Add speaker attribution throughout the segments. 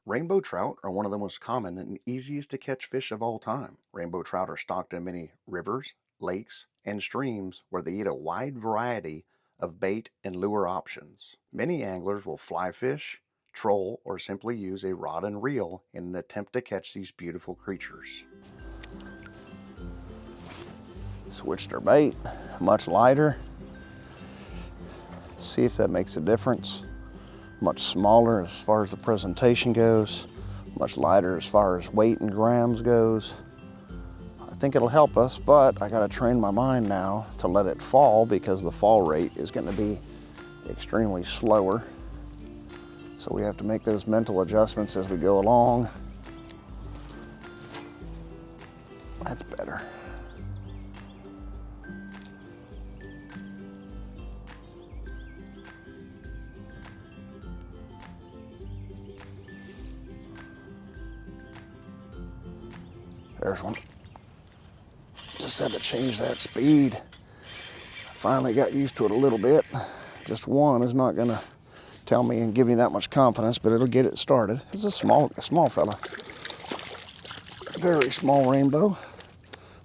Speaker 1: Rainbow trout are one of the most common and easiest to catch fish of all time. Rainbow trout are stocked in many rivers, lakes, and streams where they eat a wide variety of bait and lure options. Many anglers will fly fish, troll, or simply use a rod and reel in an attempt to catch these beautiful creatures. Switched our bait, much lighter. See if that makes a difference. Much smaller as far as the presentation goes, much lighter as far as weight and grams goes. I think it'll help us, but I gotta train my mind now to let it fall because the fall rate is gonna be extremely slower. So we have to make those mental adjustments as we go along. That's better. There's one. Just had to change that speed. I finally got used to it a little bit. Just one is not gonna tell me and give me that much confidence, but it'll get it started. It's a small fella. Very small rainbow,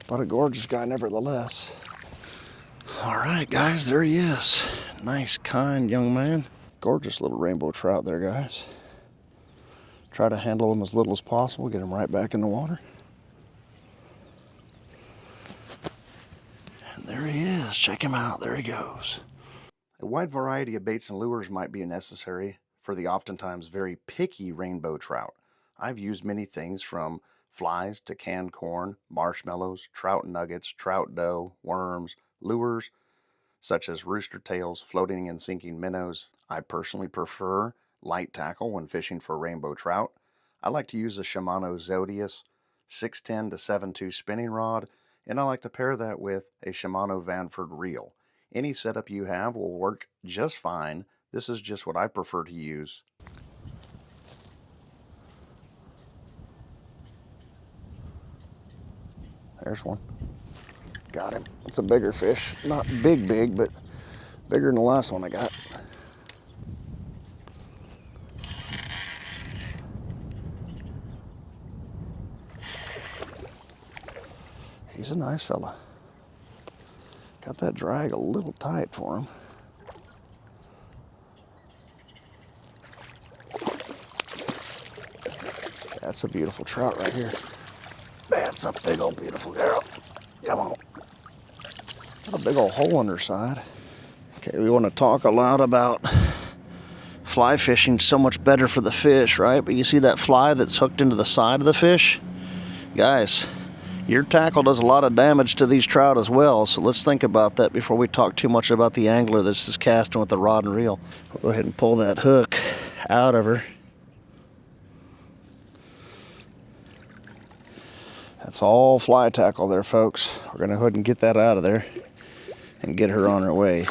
Speaker 1: but a gorgeous guy nevertheless. All right, guys, there he is. Nice, kind young man. Gorgeous little rainbow trout there, guys. Try to handle him as little as possible, get him right back in the water. There he is. Check him out. There he goes. A wide variety of baits and lures might be necessary for the oftentimes very picky rainbow trout. I've used many things from flies to canned corn, marshmallows, trout nuggets, trout dough, worms, lures such as rooster tails, floating and sinking minnows. I personally prefer light tackle when fishing for rainbow trout. I like to use the Shimano Zodius 610 to 7.2 spinning rod, and I like to pair that with a Shimano Vanford reel. Any setup you have will work just fine. This is just what I prefer to use. There's one. Got him. It's a bigger fish. Not big, but bigger than the last one I got. He's a nice fella. Got that drag a little tight for him. That's a beautiful trout right here. That's a big old beautiful girl. Come on. Got a big old hole in her side. Okay, we want to talk a lot about fly fishing. So much better for the fish, right? But you see that fly that's hooked into the side of the fish? Guys, your tackle does a lot of damage to these trout as well, so let's think about that before we talk too much about the angler that's just casting with the rod and reel. We'll go ahead and pull that hook out of her. That's all fly tackle there, folks. We're gonna go ahead and get that out of there and get her on her way.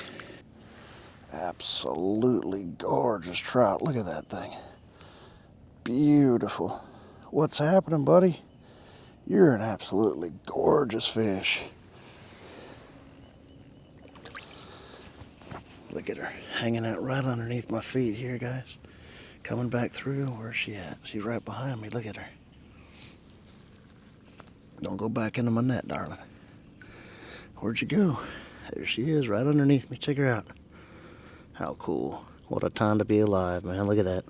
Speaker 1: Absolutely gorgeous trout. Look at that thing. Beautiful. What's happening, buddy? You're an absolutely gorgeous fish. Look at her hanging out right underneath my feet here, guys. Coming back through. Where's she at? She's right behind me. Look at her. Don't go back into my net, darling. Where'd you go? There she is, right underneath me. Check her out. How cool. What a time to be alive, man. Look at that.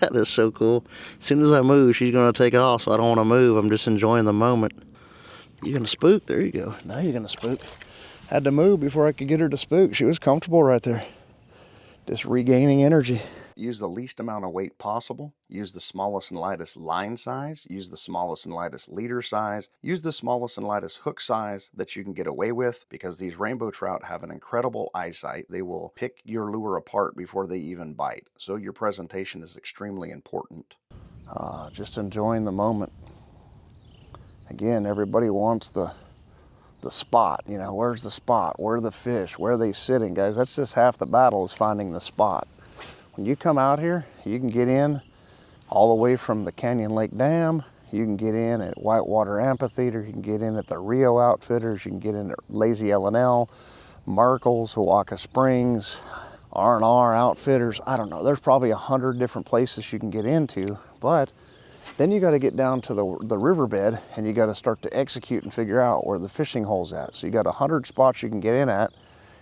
Speaker 1: That is so cool. As soon as I move, she's going to take off, so I don't want to move. I'm just enjoying the moment. You're going to spook. There you go. Now you're going to spook. Had to move before I could get her to spook. She was comfortable right there. Just regaining energy. Use the least amount of weight possible. Use the smallest and lightest line size. Use the smallest and lightest leader size. Use the smallest and lightest hook size that you can get away with, because these rainbow trout have an incredible eyesight. They will pick your lure apart before they even bite. So your presentation is extremely important. Just enjoying the moment. Again, everybody wants the spot. You know, where's the spot? Where are the fish? Where are they sitting? Guys, that's just half the battle, is finding the spot. When you come out here, you can get in all the way from the Canyon Lake Dam. You can get in at Whitewater Amphitheater. You can get in at the Rio Outfitters. You can get in at Lazy L&L, Markle's, Huaca Springs, R&R Outfitters. I don't know. There's probably 100 different places you can get into, but then you got to get down to the riverbed and you got to start to execute and figure out where the fishing hole's at. So you got 100 spots you can get in at,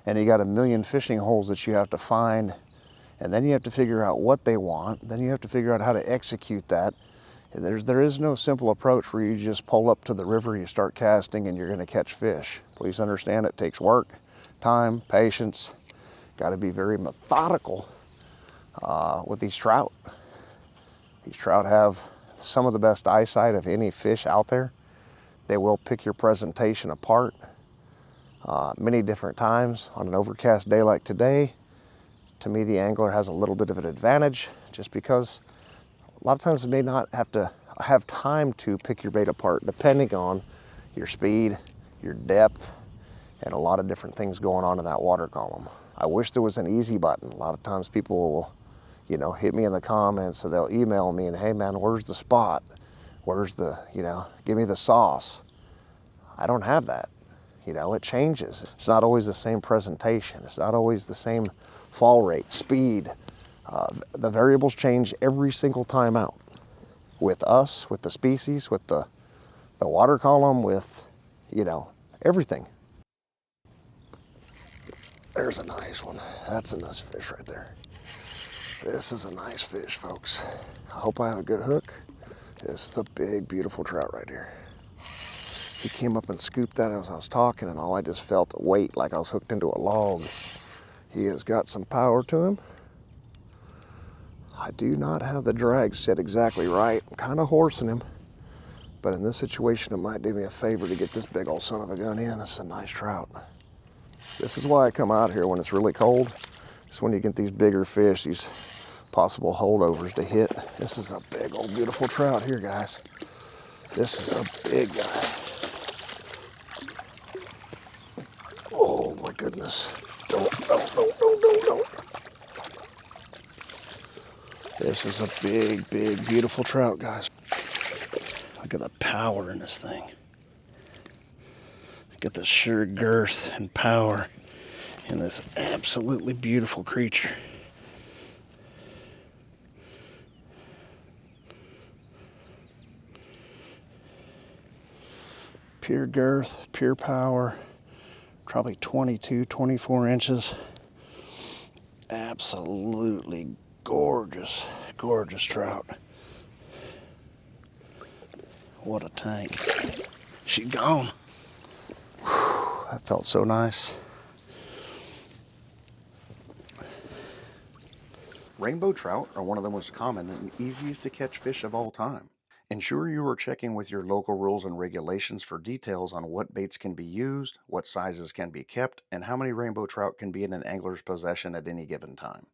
Speaker 1: and you got 1,000,000 fishing holes that you have to find, and then you have to figure out what they want. Then you have to figure out how to execute that. And there is no simple approach where you just pull up to the river, you start casting, and you're going to catch fish. Please understand it takes work, time, patience. Got to be very methodical with these trout. These trout have some of the best eyesight of any fish out there. They will pick your presentation apart many different times. On an overcast day like today, to me the angler has a little bit of an advantage, just because a lot of times they may not have time to pick your bait apart, depending on your speed, your depth, and a lot of different things going on in that water column. I wish there was an easy button. A lot of times people will, you know, hit me in the comments, or they'll email me and, hey man, where's the spot? Where's the, you know, give me the sauce. I don't have that. You know, it changes. It's not always the same presentation. It's not always the same fall rate, speed. The variables change every single time out. With us, with the species, with the water column, with, you know, everything. There's a nice one. That's a nice fish right there. This is a nice fish, folks. I hope I have a good hook. This is a big, beautiful trout right here. He came up and scooped that as I was talking, and all I just felt a weight like I was hooked into a log. He has got some power to him. I do not have the drag set exactly right. I'm kind of horsing him, but in this situation, it might do me a favor to get this big old son of a gun in. This is a nice trout. This is why I come out here when it's really cold. It's when you get these bigger fish, these possible holdovers to hit. This is a big old beautiful trout here, guys. This is a big guy. Oh my goodness. Don't. This is a big, big, beautiful trout, guys. Look at the power in this thing. Look at the sheer girth and power in this absolutely beautiful creature. Pure girth, pure power, probably 22, 24 inches. Absolutely gorgeous, gorgeous trout. What a tank. She's gone. Whew, that felt so nice. Rainbow trout are one of the most common and easiest to catch fish of all time. Ensure you are checking with your local rules and regulations for details on what baits can be used, what sizes can be kept, and how many rainbow trout can be in an angler's possession at any given time.